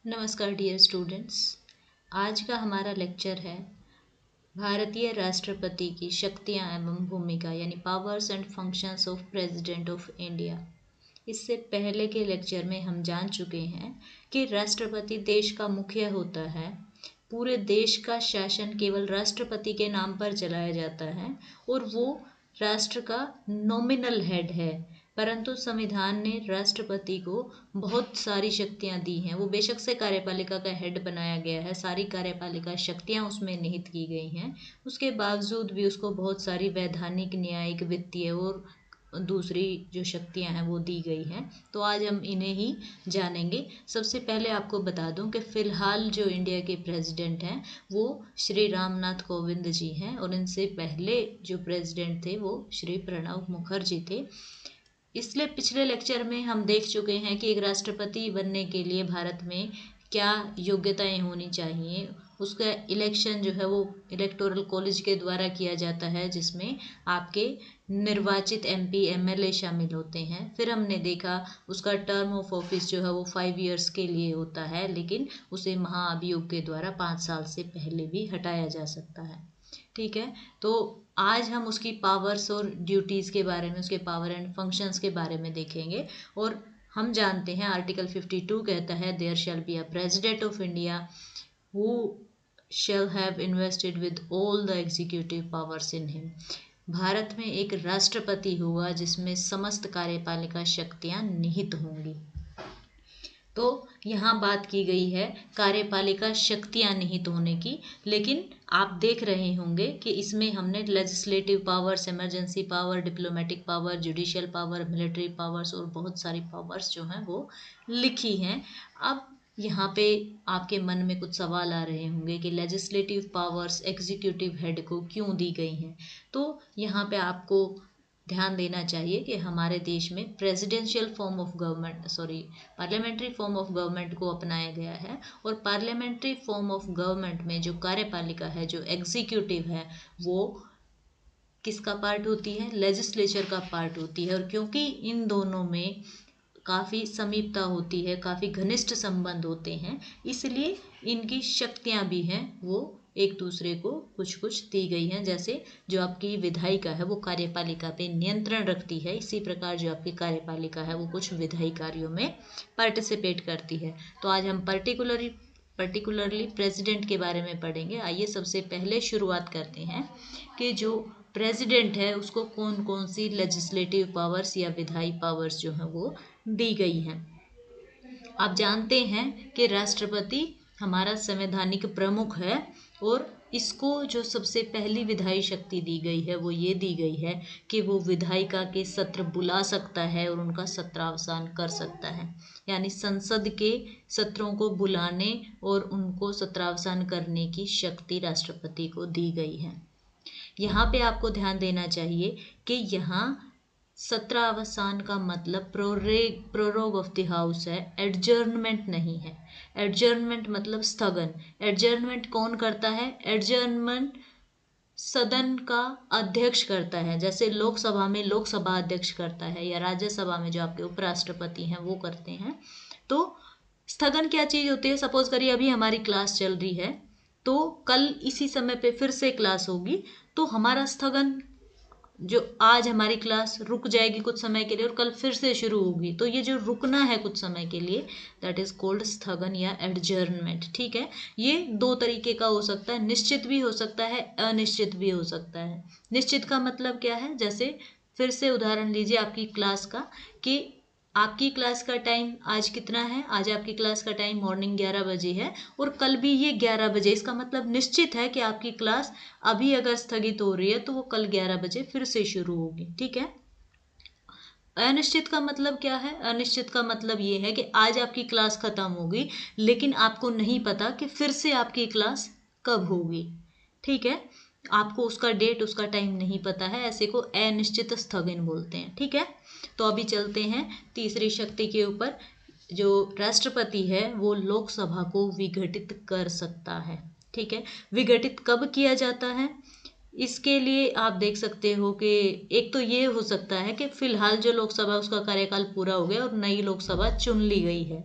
नमस्कार dear students. आज का हमारा लेक्चर है भारतीय राष्ट्रपति की शक्तियां एवं भूमिका यानी powers and functions of president of India. इससे पहले के लेक्चर में हम जान चुके हैं कि राष्ट्रपति देश का मुखिया होता है। पूरे देश का शासन केवल राष्ट्रपति के नाम पर चलाया जाता है और वो राष्ट्र का नॉमिनल हेड है। परंतु संविधान ने राष्ट्रपति को बहुत सारी शक्तियां दी हैं। वो बेशक से कार्यपालिका का हेड बनाया गया है, सारी कार्यपालिका शक्तियां उसमें निहित की गई हैं, उसके बावजूद भी उसको बहुत सारी वैधानिक, न्यायिक, वित्तीय और दूसरी जो शक्तियां हैं वो दी गई हैं। तो आज हम इन्हें ही जानेंगे। सबसे पहले आपको बता दूं कि फ़िलहाल जो इंडिया के प्रेसिडेंट हैं वो श्री रामनाथ कोविंद जी हैं और इनसे पहले जो प्रेसिडेंट थे वो श्री प्रणब मुखर्जी थे। इसलिए पिछले लेक्चर में हम देख चुके हैं कि एक राष्ट्रपति बनने के लिए भारत में क्या योग्यताएं होनी चाहिए। उसका इलेक्शन जो है वो इलेक्टोरल कॉलेज के द्वारा किया जाता है, जिसमें आपके निर्वाचित एमपी एमएलए शामिल होते हैं। फिर हमने देखा उसका टर्म ऑफ ऑफिस जो है वो 5 इयर्स के लिए होता है, लेकिन उसे महाअभियोग के द्वारा 5 साल से पहले भी हटाया जा सकता है। ठीक है, तो आज हम उसकी पावर्स और ड्यूटीज़ के बारे में, उसके पावर एंड फंक्शंस के बारे में देखेंगे। और हम जानते हैं आर्टिकल 52 कहता है there shall be a president of India who shall have invested with all the executive powers in him. Bharat में एक राष्ट्रपति होगा जिसमें समस्त कार्यपालिका शक्तियां निहित होंगी। तो यहाँ बात की गई है कार्यपालिका शक्तियां निहित होने की, लेकिन आप देख रहे होंगे कि इसमें हमने legislative powers, emergency power, diplomatic power, judicial power, military powers और बहुत सारी पावर्स जो हैं वो लिखी हैं। अब यहाँ पे आपके मन में कुछ सवाल आ रहे होंगे कि लेजिस्लेटिव पावर्स एग्जीक्यूटिव हेड को क्यों दी गई हैं। तो यहाँ पे आपको ध्यान देना चाहिए कि हमारे देश में presidential form of government, parliamentary form of government को अपनाया गया है। और पार्लियामेंट्री फॉर्म ऑफ गवर्नमेंट में जो कार्यपालिका है, जो एग्जीक्यूटिव है, वो किसका पार्ट होती है? लेजिस्लेचर का पार्ट होती है। और क्योंकि इन दोनों में काफ़ी समीपता होती है, काफ़ी घनिष्ठ संबंध होते हैं, इसलिए इनकी शक्तियाँ भी हैं वो एक दूसरे को कुछ कुछ दी गई हैं। जैसे जो आपकी विधायिका है वो कार्यपालिका पे नियंत्रण रखती है, इसी प्रकार जो आपकी कार्यपालिका है वो कुछ विधायी कार्यों में पार्टिसिपेट करती है। तो आज हम पर्टिकुलरली प्रेसिडेंट के बारे में पढ़ेंगे। आइए सबसे पहले शुरुआत करते हैं कि जो प्रेसिडेंट है उसको कौन कौन सी लेजिस्लेटिव पावर्स या विधायी पावर्स जो हैं वो दी गई हैं। आप जानते हैं कि राष्ट्रपति हमारा संवैधानिक प्रमुख है और इसको जो सबसे पहली विधायी शक्ति दी गई है वो ये दी गई है कि वो विधायिका के सत्र बुला सकता है और उनका सत्रावसान कर सकता है। यानी संसद के सत्रों को बुलाने और उनको सत्रावसान करने की शक्ति राष्ट्रपति को दी गई है। यहाँ पे आपको ध्यान देना चाहिए कि यहाँ सत्रावसान का मतलब प्रोरोग ऑफ द हाउस है, एडजर्नमेंट नहीं है। एडजर्नमेंट मतलब स्थगन। एडजर्नमेंट कौन करता है? एडजर्नमेंट सदन का अध्यक्ष करता है। जैसे लोकसभा में लोकसभा अध्यक्ष करता है या राज्यसभा में जो आपके उपराष्ट्रपति हैं वो करते हैं। तो स्थगन क्या चीज़ होती है? सपोज करिए अभी हमारी क्लास चल रही है, तो कल इसी समय पे फिर से क्लास होगी, तो हमारा स्थगन, जो आज हमारी क्लास रुक जाएगी कुछ समय के लिए और कल फिर से शुरू होगी, तो ये जो रुकना है कुछ समय के लिए, दैट इज कॉल्ड स्थगन या एडजर्नमेंट। ठीक है, ये दो तरीके का हो सकता है, निश्चित भी हो सकता है, अनिश्चित भी हो सकता है। निश्चित का मतलब क्या है? जैसे फिर से उदाहरण लीजिए आपकी क्लास का, कि आपकी क्लास का टाइम आज कितना है? आज आपकी क्लास का टाइम मॉर्निंग 11 बजे है और कल भी ये 11 बजे। इसका मतलब निश्चित है कि आपकी क्लास अभी अगर स्थगित हो रही है तो वो कल 11 बजे फिर से शुरू होगी। ठीक है। अनिश्चित का मतलब क्या है? अनिश्चित का मतलब ये है कि आज आपकी क्लास खत्म होगी, लेकिन आपको नहीं पता कि फिर से आपकी क्लास कब होगी। ठीक है, आपको उसका डेट, उसका टाइम नहीं पता है, ऐसे को अनिश्चित स्थगन बोलते हैं। ठीक है, तो अभी चलते हैं तीसरी शक्ति के ऊपर। जो राष्ट्रपति है वो लोकसभा को विघटित कर सकता है। ठीक है, विघटित कब किया जाता है? इसके लिए आप देख सकते हो कि एक तो ये हो सकता है कि फिलहाल जो लोकसभा उसका कार्यकाल पूरा हो गया और नई लोकसभा चुन ली गई है,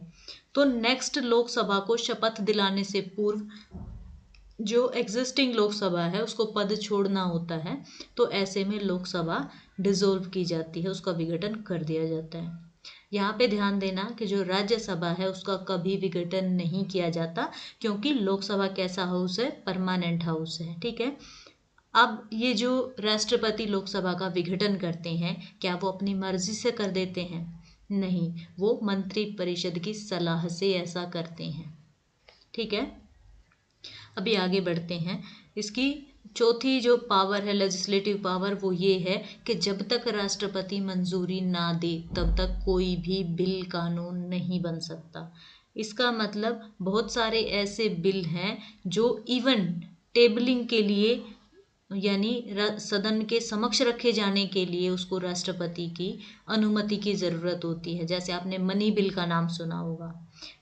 तो नेक्स्ट लोकसभा को शपथ दिलाने से पूर्व जो एग्जिस्टिंग लोकसभा है उसको पद छोड़ना होता है, तो ऐसे में लोकसभा डिसॉल्व की जाती है, उसका विघटन कर दिया जाता है। यहाँ पे ध्यान देना कि जो राज्यसभा है उसका कभी विघटन नहीं किया जाता, क्योंकि लोकसभा कैसा हाउस है, परमानेंट हाउस है, ठीक है। अब ये जो राष्ट्रपति लोकसभा का विघटन करते हैं, क्या वो अपनी मर्जी से कर देते हैं? नहीं, वो मंत्री परिषद की सलाह से ऐसा करते हैं, ठीक है। अभी आगे बढ़ते हैं। इसकी चौथी जो पावर है, लेजिस्लेटिव पावर, वो ये है कि जब तक राष्ट्रपति मंजूरी ना दे तब तक कोई भी बिल कानून नहीं बन सकता। इसका मतलब बहुत सारे ऐसे बिल हैं जो इवन टेबलिंग के लिए यानी सदन के समक्ष रखे जाने के लिए उसको राष्ट्रपति की अनुमति की ज़रूरत होती है। जैसे आपने मनी बिल का नाम सुना होगा,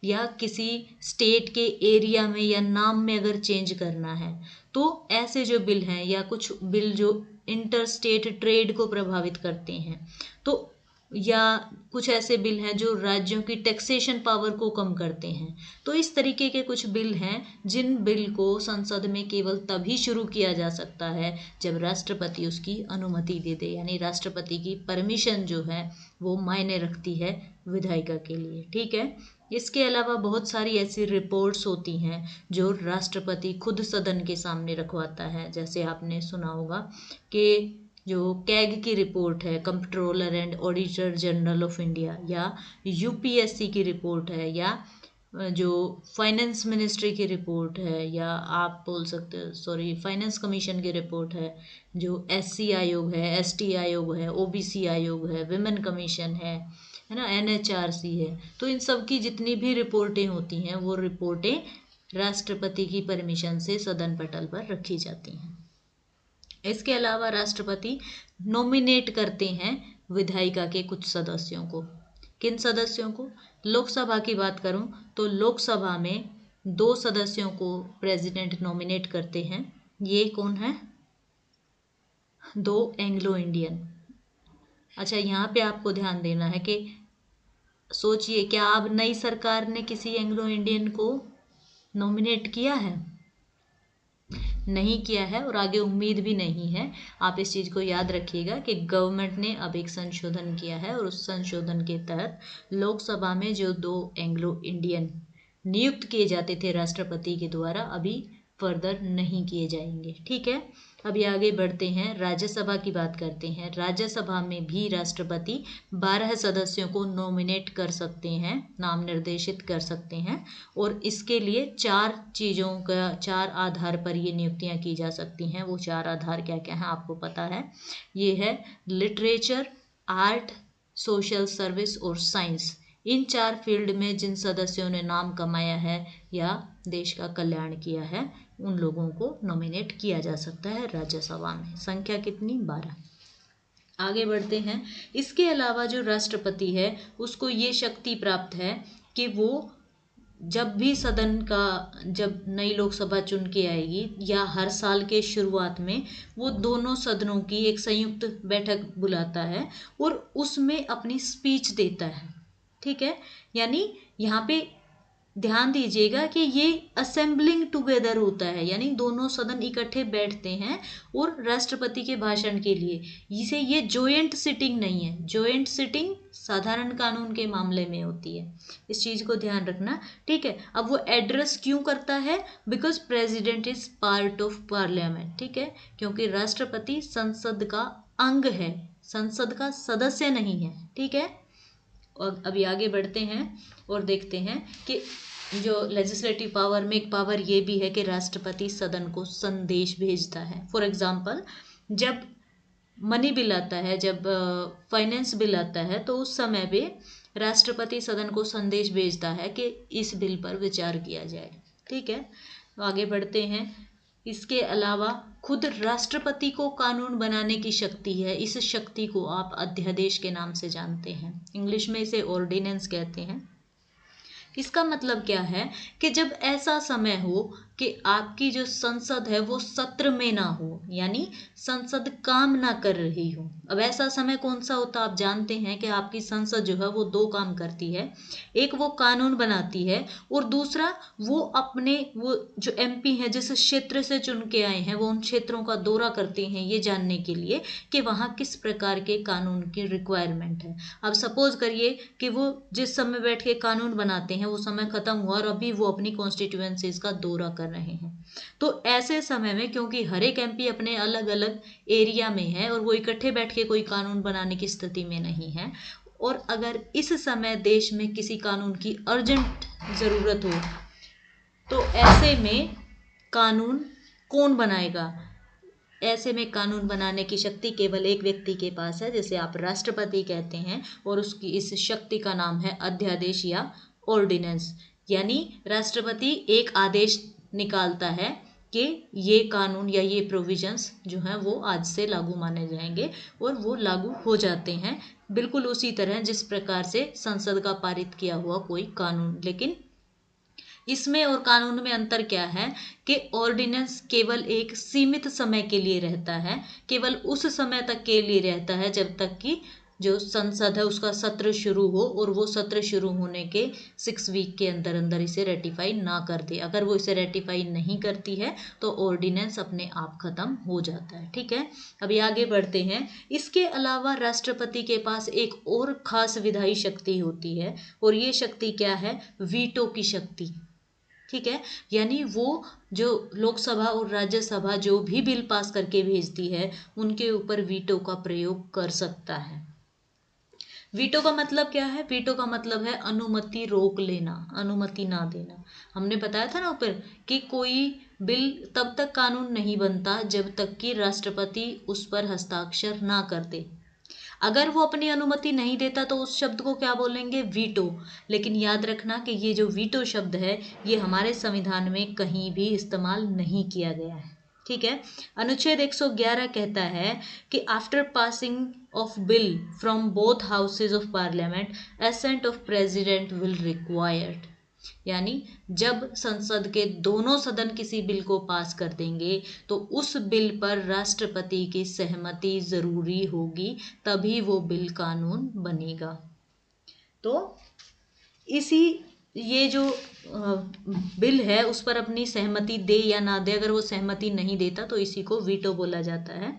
या किसी स्टेट के एरिया में या नाम में अगर चेंज करना है, तो ऐसे जो बिल हैं या कुछ बिल जो इंटर स्टेट ट्रेड को प्रभावित करते हैं, तो या कुछ ऐसे बिल हैं जो राज्यों की टैक्सेशन पावर को कम करते हैं, तो इस तरीके के कुछ बिल हैं जिन बिल को संसद में केवल तभी शुरू किया जा सकता है जब राष्ट्रपति उसकी अनुमति दे दे, यानी राष्ट्रपति की परमिशन जो है वो मायने रखती है विधायिका के लिए, ठीक है। इसके अलावा बहुत सारी ऐसी रिपोर्ट्स होती हैं जो राष्ट्रपति खुद सदन के सामने रखवाता है। जैसे आपने सुना होगा कि जो कैग की रिपोर्ट है, comptroller and auditor general of India, या यूपीएससी की रिपोर्ट है, या जो फाइनेंस मिनिस्ट्री की रिपोर्ट है, या आप बोल सकते हो सॉरी फाइनेंस कमीशन की रिपोर्ट है, जो एससी आयोग है, एसटी आयोग है, ओबीसी आयोग है, विमेन कमीशन है ना, एनएचआरसी है। तो इन सब की जितनी भी रिपोर्टें होती हैं वो रिपोर्टें राष्ट्रपति की परमिशन से सदन पटल पर रखी जाती हैं। इसके अलावा राष्ट्रपति नॉमिनेट करते हैं विधायिका के कुछ सदस्यों को। किन सदस्यों को? लोकसभा की बात करूं तो लोकसभा में 2 सदस्यों को प्रेसिडेंट नॉमिनेट करते हैं। ये कौन है? 2 एंग्लो इंडियन। अच्छा, यहाँ पे आपको ध्यान देना है कि सोचिए, क्या अब नई सरकार ने किसी एंग्लो इंडियन को नॉमिनेट किया है? नहीं किया है, और आगे उम्मीद भी नहीं है। आप इस चीज़ को याद रखिएगा कि गवर्नमेंट ने अब एक संशोधन किया है, और उस संशोधन के तहत लोकसभा में जो 2 एंग्लो इंडियन नियुक्त किए जाते थे राष्ट्रपति के द्वारा, अभी फर्दर नहीं किए जाएंगे, ठीक है। अभी आगे बढ़ते हैं, राज्यसभा की बात करते हैं। राज्यसभा में भी राष्ट्रपति 12 सदस्यों को नॉमिनेट कर सकते हैं, नाम निर्देशित कर सकते हैं, और इसके लिए 4 आधार पर ये नियुक्तियां की जा सकती हैं। वो 4 आधार क्या क्या हैं आपको पता है। ये है लिटरेचर, आर्ट, सोशल सर्विस और साइंस। इन 4 फील्ड में जिन सदस्यों ने नाम कमाया है या देश का कल्याण किया है, उन लोगों को नॉमिनेट किया जा सकता है राज्यसभा में। संख्या कितनी? 12। आगे बढ़ते हैं। इसके अलावा जो राष्ट्रपति है उसको ये शक्ति प्राप्त है कि वो जब भी सदन का, जब नई लोकसभा चुन के आएगी या हर साल के शुरुआत में, वो दोनों सदनों की एक संयुक्त बैठक बुलाता है और उसमें अपनी स्पीच देता है, ठीक है। यानी यहाँ पे ध्यान दीजिएगा कि ये असेंबलिंग टुगेदर होता है, यानी दोनों सदन इकट्ठे बैठते हैं और राष्ट्रपति के भाषण के लिए। इसे ये जॉइंट सिटिंग नहीं है। जॉइंट सिटिंग साधारण कानून के मामले में होती है, इस चीज़ को ध्यान रखना, ठीक है। अब वो एड्रेस क्यों करता है? Because president is part of parliament, ठीक है, क्योंकि राष्ट्रपति संसद का अंग है, संसद का सदस्य नहीं है, ठीक है। और अभी आगे बढ़ते हैं और देखते हैं कि जो लेजिस्लेटिव पावर में एक पावर ये भी है कि राष्ट्रपति सदन को संदेश भेजता है। फॉर एग्जांपल, जब मनी बिल आता है, जब फाइनेंस बिल आता है, तो उस समय पे राष्ट्रपति सदन को संदेश भेजता है कि इस बिल पर विचार किया जाए, ठीक है। तो आगे बढ़ते हैं। इसके अलावा खुद राष्ट्रपति को कानून बनाने की शक्ति है। इस शक्ति को आप अध्यादेश के नाम से जानते हैं, इंग्लिश में इसे ऑर्डिनेंस कहते हैं। इसका मतलब क्या है कि जब ऐसा समय हो कि आपकी जो संसद है वो सत्र में ना हो, यानी संसद काम ना कर रही हो। अब ऐसा समय कौन सा होता है? आप जानते हैं कि आपकी संसद जो है वो दो काम करती है, एक वो कानून बनाती है और दूसरा वो अपने वो जो एमपी हैं जिस क्षेत्र से चुन के आए हैं वो उन क्षेत्रों का दौरा करते हैं ये जानने के लिए कि वहाँ किस प्रकार के कानून की रिक्वायरमेंट है। अब सपोज करिए कि वो जिस समय बैठ के कानून बनाते हैं वो समय खत्म हुआ और अभी वो अपनी कॉन्स्टिट्यूएंसीज का दौरा कर रहे हैं, तो ऐसे समय में क्योंकि हर एक एमपी अपने अलग अलग एरिया में है और वो इकट्ठे बैठ के कोई कानून बनाने की स्थिति में नहीं है, और अगर इस समय देश में किसी कानून की अर्जेंट ज़रूरत हो तो ऐसे में कानून कौन बनाएगा? ऐसे में कानून बनाने की शक्ति केवल एक व्यक्ति के पास है, जिसे आप राष्ट्रपति कहते हैं, और उसकी इस शक्ति का नाम है अध्यादेश या ऑर्डिनेंस। यानी राष्ट्रपति एक आदेश निकालता है कि ये कानून या ये प्रोविजंस जो हैं वो आज से लागू माने जाएंगे, और वो लागू हो जाते हैं बिल्कुल उसी तरह जिस प्रकार से संसद का पारित किया हुआ कोई कानून। लेकिन इसमें और कानून में अंतर क्या है कि ऑर्डिनेंस केवल एक सीमित समय के लिए रहता है, केवल उस समय तक के लिए रहता है जब तक कि जो संसद है उसका सत्र शुरू हो, और वो सत्र शुरू होने के 6 वीक के अंदर अंदर इसे रेटिफाई ना कर दे। अगर वो इसे रेटिफाई नहीं करती है तो ऑर्डिनेंस अपने आप खत्म हो जाता है। ठीक है, अभी आगे बढ़ते हैं। इसके अलावा राष्ट्रपति के पास एक और खास विधायी शक्ति होती है, और ये शक्ति क्या है? वीटो की शक्ति। ठीक है, यानी वो जो लोकसभा और राज्यसभा जो भी बिल पास करके भेजती है उनके ऊपर वीटो का प्रयोग कर सकता है। वीटो का मतलब क्या है? वीटो का मतलब है अनुमति रोक लेना, अनुमति ना देना। हमने बताया था ना ऊपर कि कोई बिल तब तक कानून नहीं बनता जब तक कि राष्ट्रपति उस पर हस्ताक्षर ना कर दे। अगर वो अपनी अनुमति नहीं देता तो उस शब्द को क्या बोलेंगे? वीटो। लेकिन याद रखना कि ये जो वीटो शब्द है ये हमारे संविधान में कहीं भी इस्तेमाल नहीं किया गया है। ठीक है, अनुच्छेद 111 कहता है कि after passing of bill from both houses of parliament ascent of president will required. यानी जब संसद के दोनों सदन किसी बिल को पास कर देंगे तो उस बिल पर राष्ट्रपति की सहमति जरूरी होगी, तभी वो बिल कानून बनेगा। तो इसी ये जो बिल है उस पर अपनी सहमति दे या ना दे, अगर वो सहमति नहीं देता तो इसी को वीटो बोला जाता है।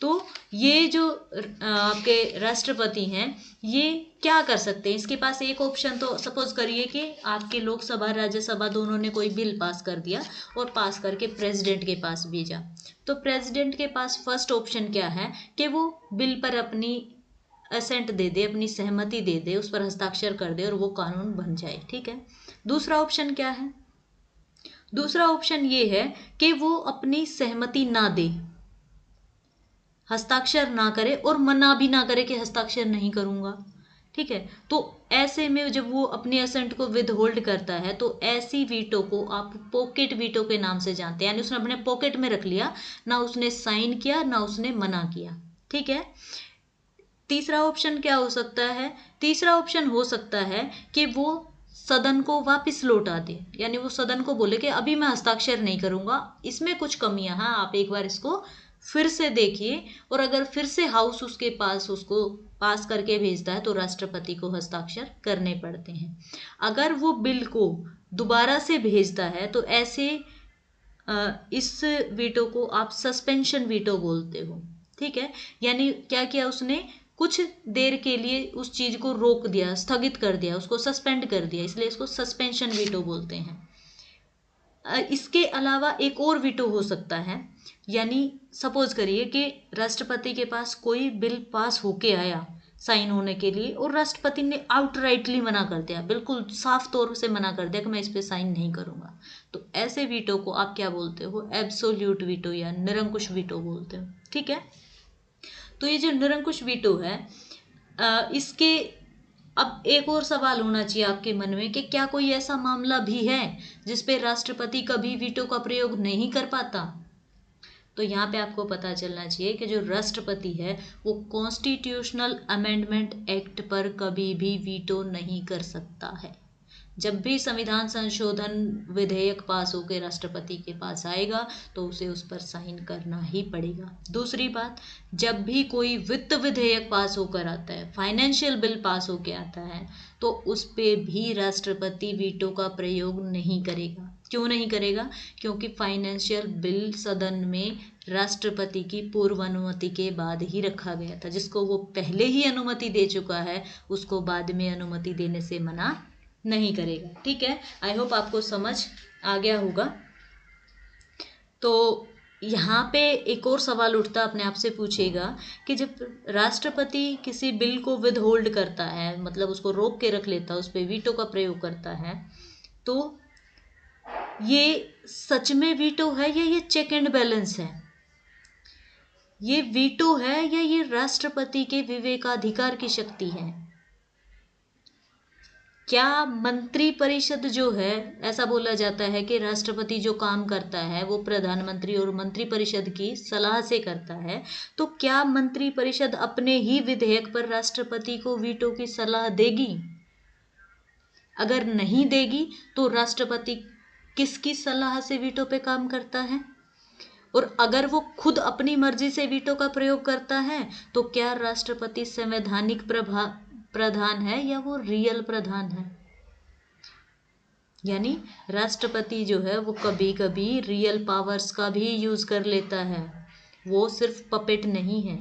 तो ये जो आपके राष्ट्रपति हैं ये क्या कर सकते हैं? इसके पास एक ऑप्शन, तो सपोज करिए कि आपके लोकसभा राज्यसभा दोनों ने कोई बिल पास कर दिया और पास करके प्रेसिडेंट के पास भेजा, तो प्रेसिडेंट के पास फर्स्ट ऑप्शन क्या है कि वो बिल पर अपनी असेंट दे दे, अपनी सहमति दे दे, उस पर हस्ताक्षर कर दे और वो कानून बन जाए। ठीक है, दूसरा ऑप्शन क्या है? दूसरा ऑप्शन ये है कि वो अपनी सहमति ना दे, हस्ताक्षर ना करे और मना भी ना करे कि हस्ताक्षर नहीं करूंगा। ठीक है, तो ऐसे में जब वो अपने असेंट को विद होल्ड करता है तो ऐसी वीटो को आप पॉकेट वीटो के नाम से जानते हैं, यानी उसने अपने पॉकेट में रख लिया, ना उसने साइन किया ना उसने मना किया। ठीक है, तीसरा ऑप्शन क्या हो सकता है? तीसरा ऑप्शन हो सकता है कि वो सदन को वापस लौटा दे, यानी वो सदन को बोले कि अभी मैं हस्ताक्षर नहीं करूंगा, इसमें कुछ कमियां हैं, आप एक बार इसको फिर से देखिए, और अगर फिर से हाउस उसके पास उसको पास करके भेजता है तो राष्ट्रपति को हस्ताक्षर करने पड़ते हैं। अगर वो बिल को दोबारा से भेजता है तो ऐसे इस वीटो को आप सस्पेंशन वीटो बोलते हो। ठीक है, यानी क्या किया उसने? कुछ देर के लिए उस चीज को रोक दिया, स्थगित कर दिया, उसको सस्पेंड कर दिया, इसलिए इसको सस्पेंशन वीटो बोलते हैं। इसके अलावा एक और वीटो हो सकता है, यानी सपोज करिए कि राष्ट्रपति के पास कोई बिल पास होके आया साइन होने के लिए और राष्ट्रपति ने आउटराइटली मना कर दिया, बिल्कुल साफ तौर से मना कर दिया कि मैं इस पे साइन नहीं करूंगा, तो ऐसे वीटो को आप क्या बोलते हो? एब्सोल्यूट वीटो या निरंकुश वीटो बोलते हो। ठीक है, तो ये जो निरंकुश वीटो है इसके अब एक और सवाल होना चाहिए आपके मन में कि क्या कोई ऐसा मामला भी है जिसपे राष्ट्रपति कभी वीटो का प्रयोग नहीं कर पाता? तो यहाँ पे आपको पता चलना चाहिए कि जो राष्ट्रपति है वो कॉन्स्टिट्यूशनल अमेंडमेंट एक्ट पर कभी भी वीटो नहीं कर सकता है। जब भी संविधान संशोधन विधेयक पास होकर राष्ट्रपति के पास आएगा तो उसे उस पर साइन करना ही पड़ेगा। दूसरी बात, जब भी कोई वित्त विधेयक पास होकर आता है, फाइनेंशियल बिल पास होकर आता है, तो उस पे भी राष्ट्रपति वीटो का प्रयोग नहीं करेगा। क्यों नहीं करेगा? क्योंकि फाइनेंशियल बिल सदन में राष्ट्रपति की पूर्व अनुमति के बाद ही रखा गया था। जिसको वो पहले ही अनुमति दे चुका है उसको बाद में अनुमति देने से मना नहीं करेगा। ठीक है, आई होप आपको समझ आ गया होगा। तो यहाँ पे एक और सवाल उठता, अपने आप से पूछेगा कि जब राष्ट्रपति किसी बिल को विद होल्ड करता है, मतलब उसको रोक के रख लेता है, उस पर वीटो का प्रयोग करता है, तो ये सच में वीटो है या ये चेक एंड बैलेंस है? ये वीटो है या ये राष्ट्रपति के विवेकाधिकार की शक्ति है? क्या मंत्रिपरिषद जो है, ऐसा बोला जाता है कि राष्ट्रपति जो काम करता है वो प्रधानमंत्री और मंत्रिपरिषद की सलाह से करता है, तो क्या मंत्रिपरिषद अपने ही विधेयक पर राष्ट्रपति को वीटो की सलाह देगी? अगर नहीं देगी तो राष्ट्रपति किसकी सलाह से वीटो पे काम करता है? और अगर वो खुद अपनी मर्जी से वीटो का प्रयोग करता है तो क्या राष्ट्रपति संवैधानिक प्रधान है या वो रियल प्रधान है? यानी राष्ट्रपति जो है वो कभी कभी रियल पावर्स का भी यूज कर लेता है, वो सिर्फ पपेट नहीं है।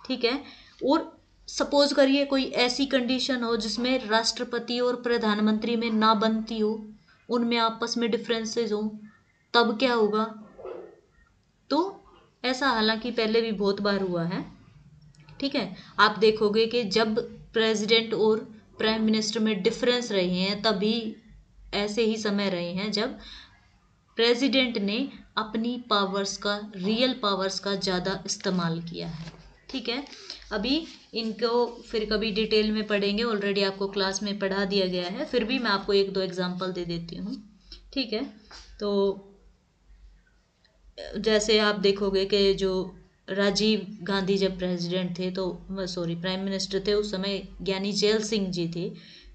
ठीक है, और सपोज करिए कोई ऐसी कंडीशन हो जिसमें राष्ट्रपति और प्रधानमंत्री में ना बनती हो, उनमें आपस में डिफरेंसेस हो, तब क्या होगा? तो ऐसा हालांकि पहले भी बहुत बार हुआ है। ठीक है, आप देखोगे कि जब प्रेसिडेंट और प्राइम मिनिस्टर में डिफरेंस रहे हैं, तभी ऐसे ही समय रहे हैं जब प्रेसिडेंट ने अपनी पावर्स का, रियल पावर्स का ज़्यादा इस्तेमाल किया है। ठीक है, अभी इनको फिर कभी डिटेल में पढ़ेंगे, ऑलरेडी आपको क्लास में पढ़ा दिया गया है, फिर भी मैं आपको एक दो एग्जांपल दे देती हूँ। ठीक है, तो जैसे आप देखोगे कि जो राजीव गांधी जब प्रेसिडेंट थे, तो सॉरी प्राइम मिनिस्टर थे उस समय, ज्ञानी जैल सिंह जी थे,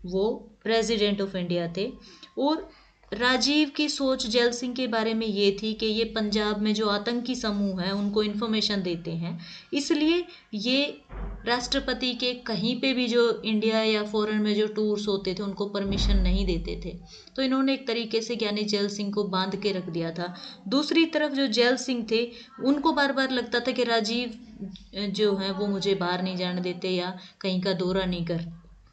वो प्रेसिडेंट ऑफ इंडिया थे। और राजीव की सोच जैल सिंह के बारे में ये थी कि ये पंजाब में जो आतंकी समूह है उनको इन्फॉर्मेशन देते हैं, इसलिए ये राष्ट्रपति के कहीं पे भी जो इंडिया या फॉरेन में जो टूर्स होते थे उनको परमिशन नहीं देते थे। तो इन्होंने एक तरीके से ज्ञानी जैल सिंह को बांध के रख दिया था। दूसरी तरफ जो जैल सिंह थे, उनको बार बार लगता था कि राजीव जो है वो मुझे बाहर नहीं जाने देते या कहीं का दौरा नहीं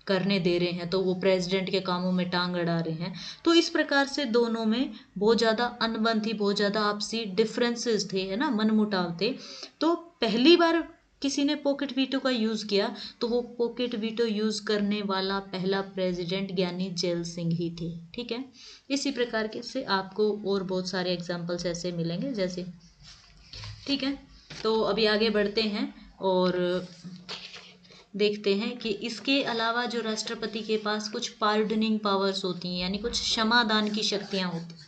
करने दे रहे हैं, तो वो प्रेसिडेंट के कामों में टांग अड़ा रहे हैं। तो इस प्रकार से दोनों में बहुत ज़्यादा अनबन थी, बहुत ज़्यादा आपसी डिफरेंसेस थे, है ना, मनमुटाव थे। तो पहली बार किसी ने पॉकेट वीटो का यूज़ किया तो वो पॉकेट वीटो यूज़ करने वाला पहला प्रेसिडेंट ज्ञानी जैल सिंह ही थे। ठीक है, इसी प्रकार के से आपको और बहुत सारे एग्जाम्पल्स ऐसे मिलेंगे जैसे। ठीक है, तो अभी आगे बढ़ते हैं और देखते हैं कि इसके अलावा जो राष्ट्रपति के पास कुछ पार्डनिंग पावर्स होती हैं, यानी कुछ क्षमादान की शक्तियां होती हैं।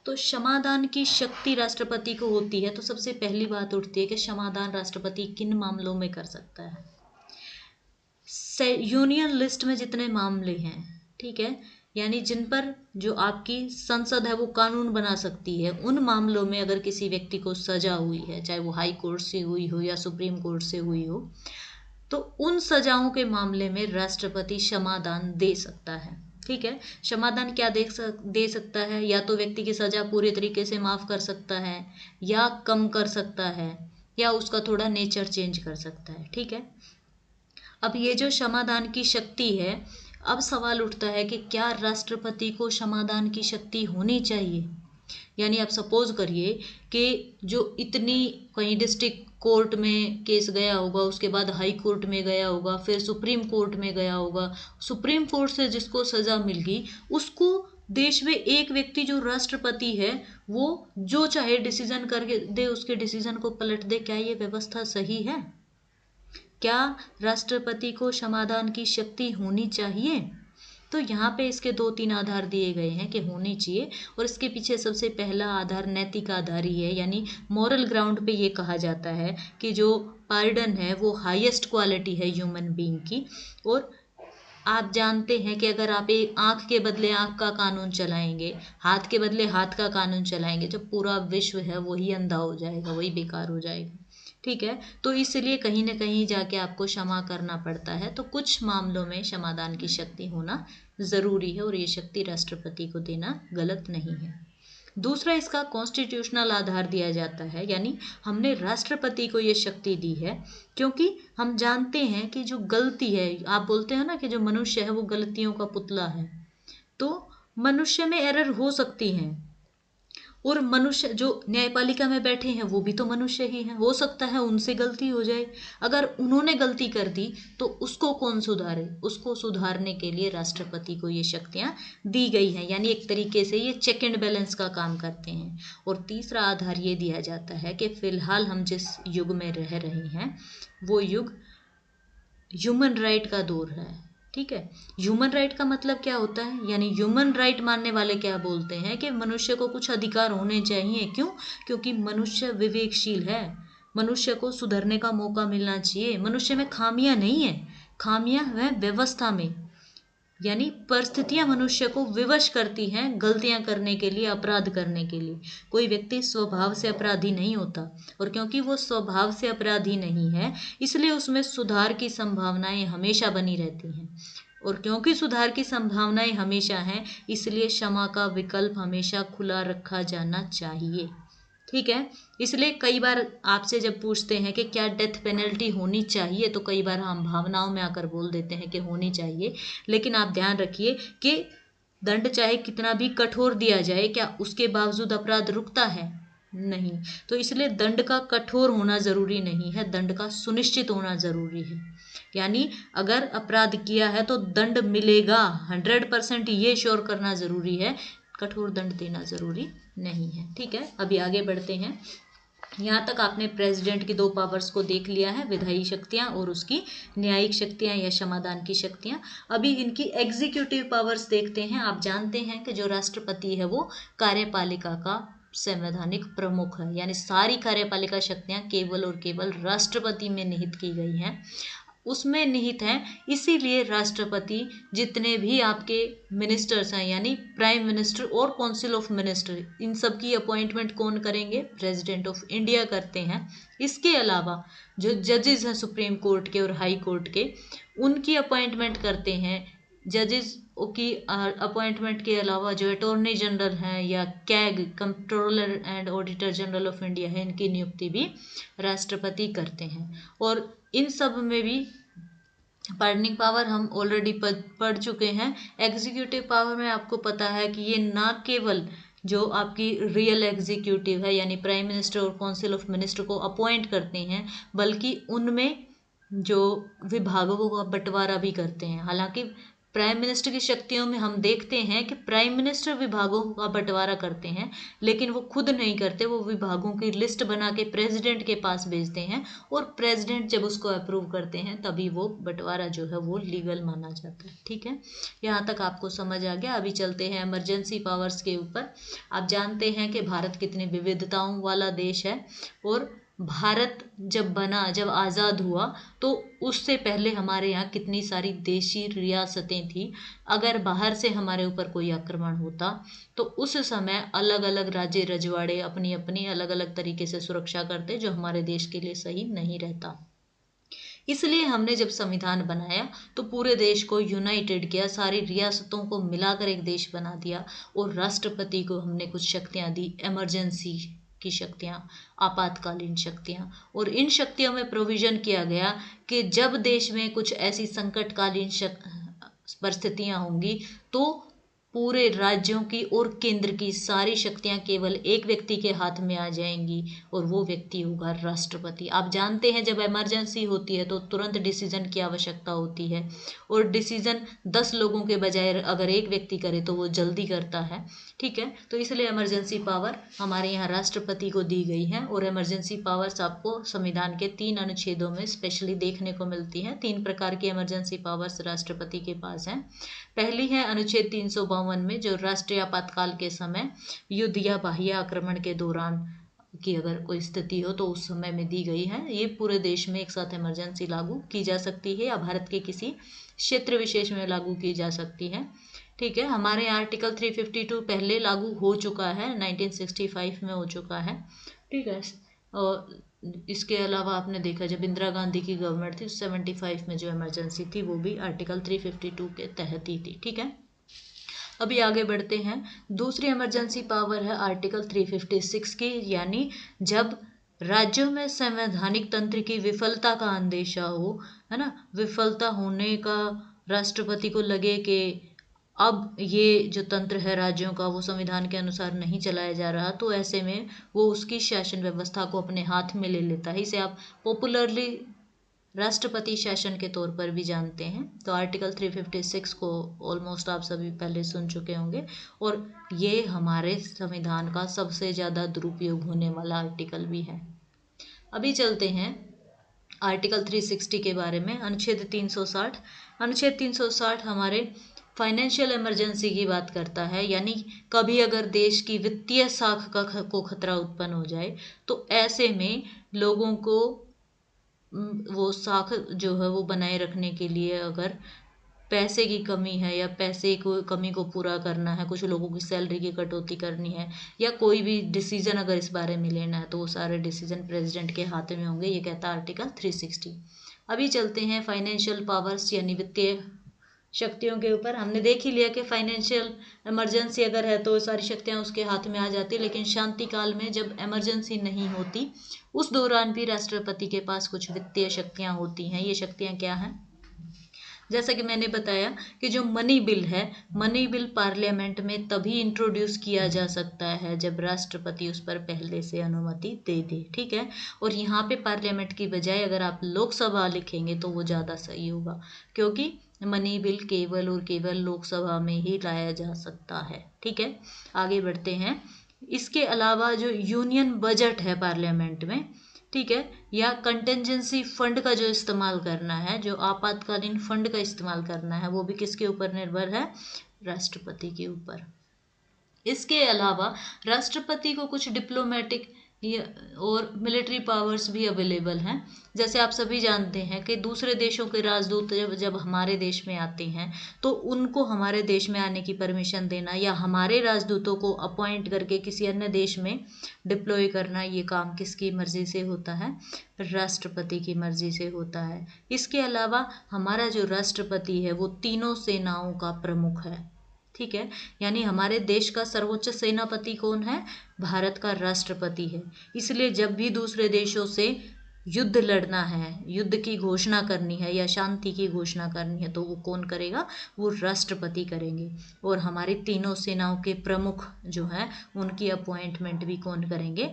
तो क्षमादान की शक्ति राष्ट्रपति को होती है, तो सबसे पहली बात उठती है कि क्षमादान राष्ट्रपति किन मामलों में कर सकता है। यूनियन लिस्ट में जितने मामले हैं, ठीक है, यानी जिन पर जो आपकी संसद है वो कानून बना सकती है, उन मामलों में अगर किसी व्यक्ति को सजा हुई है, चाहे वो हाई कोर्ट से हुई हो या सुप्रीम कोर्ट से हुई हो, तो उन सजाओं के मामले में राष्ट्रपति क्षमादान दे सकता है। ठीक है, क्षमादान क्या दे सकता है? या तो व्यक्ति की सजा पूरी तरीके से माफ कर सकता है, या कम कर सकता है, या उसका थोड़ा नेचर चेंज कर सकता है। ठीक है, अब ये जो क्षमादान की शक्ति है, अब सवाल उठता है कि क्या राष्ट्रपति को क्षमादान की शक्ति होनी चाहिए? यानी आप सपोज करिए कि जो इतनी कहीं डिस्ट्रिक्ट कोर्ट में केस गया होगा, उसके बाद हाई कोर्ट में गया होगा, फिर सुप्रीम कोर्ट में गया होगा, सुप्रीम कोर्ट से जिसको सजा मिल गई, उसको देश में एक व्यक्ति जो राष्ट्रपति है वो जो चाहे डिसीजन करके दे, उसके डिसीजन को पलट दे। क्या ये व्यवस्था सही है? क्या राष्ट्रपति को क्षमादान की शक्ति होनी चाहिए? तो यहाँ पे इसके दो तीन आधार दिए गए हैं कि होनी चाहिए, और इसके पीछे सबसे पहला आधार नैतिक आधार ही है, यानी मॉरल ग्राउंड पे ये कहा जाता है कि जो पार्डन है वो हाईएस्ट क्वालिटी है ह्यूमन बीइंग की, और आप जानते हैं कि अगर आप एक आंख के बदले आंख का कानून चलाएंगे, हाथ के बदले हाथ का कानून चलाएंगे, जो पूरा विश्व है वही अंधा हो जाएगा, वही बेकार हो जाएगा। ठीक है, तो इसलिए कहीं ना कहीं जाके आपको क्षमा करना पड़ता है। तो कुछ मामलों में क्षमादान की शक्ति होना ज़रूरी है और ये शक्ति राष्ट्रपति को देना गलत नहीं है। दूसरा, इसका कॉन्स्टिट्यूशनल आधार दिया जाता है, यानी हमने राष्ट्रपति को ये शक्ति दी है क्योंकि हम जानते हैं कि जो गलती है, आप बोलते हो ना कि जो मनुष्य है वो गलतियों का पुतला है, तो मनुष्य में एरर हो सकती है। और मनुष्य जो न्यायपालिका में बैठे हैं वो भी तो मनुष्य ही हैं, हो सकता है उनसे गलती हो जाए। अगर उन्होंने गलती कर दी तो उसको कौन सुधारे? उसको सुधारने के लिए राष्ट्रपति को ये शक्तियां दी गई हैं, यानी एक तरीके से ये चेक एंड बैलेंस का काम करते हैं। और तीसरा आधार ये दिया जाता है कि फिलहाल हम जिस युग में रह रहे हैं वो युग ह्यूमन राइट का दौर है। ठीक है, ह्यूमन राइट का मतलब क्या होता है? यानी ह्यूमन राइट मानने वाले क्या बोलते हैं कि मनुष्य को कुछ अधिकार होने चाहिए। क्यों? क्योंकि मनुष्य विवेकशील है, मनुष्य को सुधरने का मौका मिलना चाहिए। मनुष्य में खामियां नहीं है, खामियां हैं व्यवस्था में, यानी परिस्थितियां मनुष्य को विवश करती हैं गलतियां करने के लिए, अपराध करने के लिए। कोई व्यक्ति स्वभाव से अपराधी नहीं होता, और क्योंकि वो स्वभाव से अपराधी नहीं है इसलिए उसमें सुधार की संभावनाएं हमेशा बनी रहती हैं। और क्योंकि सुधार की संभावनाएं हमेशा हैं इसलिए क्षमा का विकल्प हमेशा खुला रखा जाना चाहिए। ठीक है, इसलिए कई बार आपसे जब पूछते हैं कि क्या डेथ पेनल्टी होनी चाहिए, तो कई बार हम भावनाओं में आकर बोल देते हैं कि होनी चाहिए। लेकिन आप ध्यान रखिए कि दंड चाहे कितना भी कठोर दिया जाए, क्या उसके बावजूद अपराध रुकता है? नहीं। तो इसलिए दंड का कठोर होना जरूरी नहीं है, दंड का सुनिश्चित होना जरूरी है। यानी अगर अपराध किया है तो दंड मिलेगा, 100% ये श्योर करना जरूरी है, कठोर दंड देना जरूरी नहीं है। ठीक है, अभी आगे बढ़ते हैं। यहाँ तक आपने प्रेसिडेंट की दो पावर्स को देख लिया है, विधायी शक्तियाँ और उसकी न्यायिक शक्तियाँ या क्षमादान की शक्तियाँ। अभी इनकी एग्जीक्यूटिव पावर्स देखते हैं। आप जानते हैं कि जो राष्ट्रपति है वो कार्यपालिका का संवैधानिक प्रमुख है, यानी सारी कार्यपालिका शक्तियाँ केवल और केवल राष्ट्रपति में निहित की गई हैं, उसमें निहित है। इसीलिए राष्ट्रपति जितने भी आपके मिनिस्टर्स हैं, यानी प्राइम मिनिस्टर और काउंसिल ऑफ मिनिस्टर, इन सब की अपॉइंटमेंट कौन करेंगे? प्रेसिडेंट ऑफ इंडिया करते हैं। इसके अलावा जो जजेस हैं सुप्रीम कोर्ट के और हाई कोर्ट के, उनकी अपॉइंटमेंट करते हैं। जजेस की अपॉइंटमेंट के अलावा जो अटॉर्नी जनरल हैं या CAG, controller and auditor general of India है, इनकी नियुक्ति भी राष्ट्रपति करते हैं। और इन सब में भी पार्डनिंग पावर हम ऑलरेडी पढ़ चुके हैं। एग्जीक्यूटिव पावर में आपको पता है कि ये ना केवल जो आपकी रियल एग्जीक्यूटिव है यानी प्राइम मिनिस्टर और काउंसिल ऑफ मिनिस्टर को अपॉइंट करते हैं, बल्कि उनमें जो विभागों का बंटवारा भी करते हैं। हालांकि प्राइम मिनिस्टर की शक्तियों में हम देखते हैं कि प्राइम मिनिस्टर विभागों का बंटवारा करते हैं, लेकिन वो खुद नहीं करते, वो विभागों की लिस्ट बना के प्रेसिडेंट के पास भेजते हैं, और प्रेसिडेंट जब उसको अप्रूव करते हैं तभी वो बंटवारा जो है वो लीगल माना जाता है। ठीक है, यहाँ तक आपको समझ आ गया। अभी चलते हैं इमरजेंसी पावर्स के ऊपर। आप जानते हैं कि भारत कितनी विविधताओं वाला देश है, और भारत जब बना, जब आज़ाद हुआ, तो उससे पहले हमारे यहाँ कितनी सारी देशी रियासतें थी। अगर बाहर से हमारे ऊपर कोई आक्रमण होता तो उस समय अलग अलग राज्य रजवाड़े अपनी अपनी अलग अलग तरीके से सुरक्षा करते, जो हमारे देश के लिए सही नहीं रहता। इसलिए हमने जब संविधान बनाया तो पूरे देश को यूनाइटेड किया, सारी रियासतों को मिलाकर एक देश बना दिया, और राष्ट्रपति को हमने कुछ शक्तियां दी, इमरजेंसी की शक्तियां, आपातकालीन शक्तियां। और इन शक्तियों में प्रोविजन किया गया कि जब देश में कुछ ऐसी संकटकालीन परिस्थितियां होंगी तो पूरे राज्यों की और केंद्र की सारी शक्तियां केवल एक व्यक्ति के हाथ में आ जाएंगी, और वो व्यक्ति होगा राष्ट्रपति। आप जानते हैं जब इमरजेंसी होती है तो तुरंत डिसीजन की आवश्यकता होती है, और डिसीजन 10 लोगों के बजाय अगर एक व्यक्ति करे तो वो जल्दी करता है। ठीक है, तो इसलिए इमरजेंसी पावर हमारे यहाँ राष्ट्रपति को दी गई है। और इमरजेंसी पावर्स आपको संविधान के 3 अनुच्छेदों में स्पेशली देखने को मिलती हैं। 3 प्रकार की इमरजेंसी पावर्स राष्ट्रपति के पास हैं। पहली है अनुच्छेद 352 में, जो राष्ट्रीय आपातकाल के समय युद्ध या बाह्य आक्रमण के दौरान की अगर कोई स्थिति हो तो उस समय में दी गई है। ये पूरे देश में एक साथ इमरजेंसी लागू की जा सकती है या भारत के किसी क्षेत्र विशेष में लागू की जा सकती है। ठीक है, हमारे यहाँ आर्टिकल 352 पहले लागू हो चुका है, 1965 में हो चुका है। ठीक है, और इसके अलावा आपने देखा जब इंदिरा गांधी की गवर्नमेंट थी 75 में जो इमरजेंसी थी वो भी आर्टिकल 352 के तहत ही थी। ठीक है, अभी आगे बढ़ते हैं। दूसरी इमरजेंसी पावर है आर्टिकल 356 की, यानी जब राज्यों में संवैधानिक तंत्र की विफलता का अंदेशा हो, है ना, विफलता होने का राष्ट्रपति को लगे कि अब ये जो तंत्र है राज्यों का वो संविधान के अनुसार नहीं चलाया जा रहा, तो ऐसे में वो उसकी शासन व्यवस्था को अपने हाथ में ले लेता है। इसे आप पॉपुलरली राष्ट्रपति शासन के तौर पर भी जानते हैं। तो आर्टिकल 356 को ऑलमोस्ट आप सभी पहले सुन चुके होंगे, और ये हमारे संविधान का सबसे ज़्यादा दुरुपयोग होने वाला आर्टिकल भी है। अभी चलते हैं आर्टिकल 360 के बारे में। अनुच्छेद 360, अनुच्छेद 360 हमारे फाइनेंशियल इमरजेंसी की बात करता है, यानी कभी अगर देश की वित्तीय साख को खतरा उत्पन्न हो जाए तो ऐसे में लोगों को वो साख जो है वो बनाए रखने के लिए अगर पैसे की कमी है या पैसे को कमी को पूरा करना है, कुछ लोगों की सैलरी की कटौती करनी है, या कोई भी डिसीजन अगर इस बारे में लेना है तो वो सारे डिसीजन प्रेसिडेंट के हाथ में होंगे, ये कहता है आर्टिकल 360। अभी चलते हैं फाइनेंशियल पावर्स यानी वित्तीय शक्तियों के ऊपर। हमने देख ही लिया कि फाइनेंशियल इमरजेंसी अगर है तो सारी शक्तियां उसके हाथ में आ जाती, लेकिन शांति काल में जब इमरजेंसी नहीं होती उस दौरान भी राष्ट्रपति के पास कुछ वित्तीय शक्तियां होती हैं। ये शक्तियां क्या हैं? जैसा कि मैंने बताया कि जो मनी बिल है, मनी बिल पार्लियामेंट में तभी इंट्रोड्यूस किया जा सकता है जब राष्ट्रपति उस पर पहले से अनुमति दे दे। ठीक है, और यहाँ पे पार्लियामेंट की बजाय अगर आप लोकसभा लिखेंगे तो वो ज़्यादा सही होगा, क्योंकि मनी बिल केवल और केवल लोकसभा में ही लाया जा सकता है। ठीक है, आगे बढ़ते हैं। इसके अलावा जो यूनियन बजट है पार्लियामेंट में, ठीक है, या कंटेंजेंसी फंड का जो इस्तेमाल करना है, जो आपातकालीन फंड का इस्तेमाल करना है, वो भी किसके ऊपर निर्भर है? राष्ट्रपति के ऊपर। इसके अलावा राष्ट्रपति को कुछ डिप्लोमेटिक और मिलिट्री पावर्स भी अवेलेबल हैं। जैसे आप सभी जानते हैं कि दूसरे देशों के राजदूत जब हमारे देश में आते हैं तो उनको हमारे देश में आने की परमिशन देना या हमारे राजदूतों को अपॉइंट करके किसी अन्य देश में डिप्लॉय करना, ये काम किसकी मर्जी से होता है? राष्ट्रपति की मर्जी से होता है। इसके अलावा हमारा जो राष्ट्रपति है वो तीनों सेनाओं का प्रमुख है। ठीक है, यानी हमारे देश का सर्वोच्च सेनापति कौन है? भारत का राष्ट्रपति है। इसलिए जब भी दूसरे देशों से युद्ध लड़ना है, युद्ध की घोषणा करनी है या शांति की घोषणा करनी है तो वो कौन करेगा? वो राष्ट्रपति करेंगे। और हमारी तीनों सेनाओं के प्रमुख जो हैं उनकी अपॉइंटमेंट भी कौन करेंगे?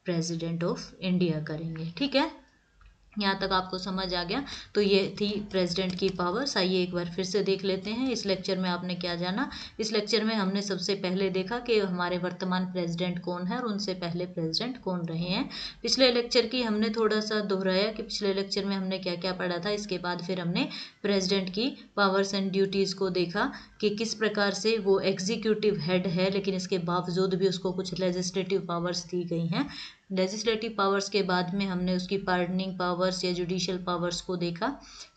प्रेसिडेंट ऑफ इंडिया करेंगे। ठीक है, यहाँ तक आपको समझ आ गया। तो ये थी प्रेसिडेंट की पावर्स। आइए एक बार फिर से देख लेते हैं इस लेक्चर में आपने क्या जाना। इस लेक्चर में हमने सबसे पहले देखा कि हमारे वर्तमान प्रेसिडेंट कौन है और उनसे पहले प्रेसिडेंट कौन रहे हैं। पिछले लेक्चर की हमने थोड़ा सा दोहराया कि पिछले लेक्चर में हमने क्या क्या पढ़ा था। इसके बाद फिर हमने प्रेसिडेंट की पावर्स एंड ड्यूटीज़ को देखा कि किस प्रकार से वो एग्जीक्यूटिव हेड है, लेकिन इसके बावजूद भी उसको कुछ लेजिस्लेटिव पावर्स दी गई हैं। लेजिस्लेटिव पावर्स के बाद में हमने उसकी पार्डनिंग पावर्स या जुडिशियल पावर्स को देखा।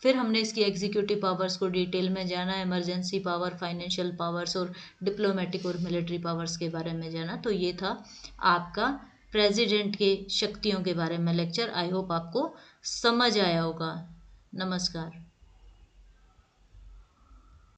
फिर हमने इसकी एग्जीक्यूटिव पावर्स को डिटेल में जाना, इमरजेंसी पावर, फाइनेंशियल पावर्स और डिप्लोमेटिक और मिलिट्री पावर्स के बारे में जाना। तो ये था आपका प्रेसिडेंट के शक्तियों के बारे में लेक्चर। आई होप आपको समझ आया होगा। नमस्कार।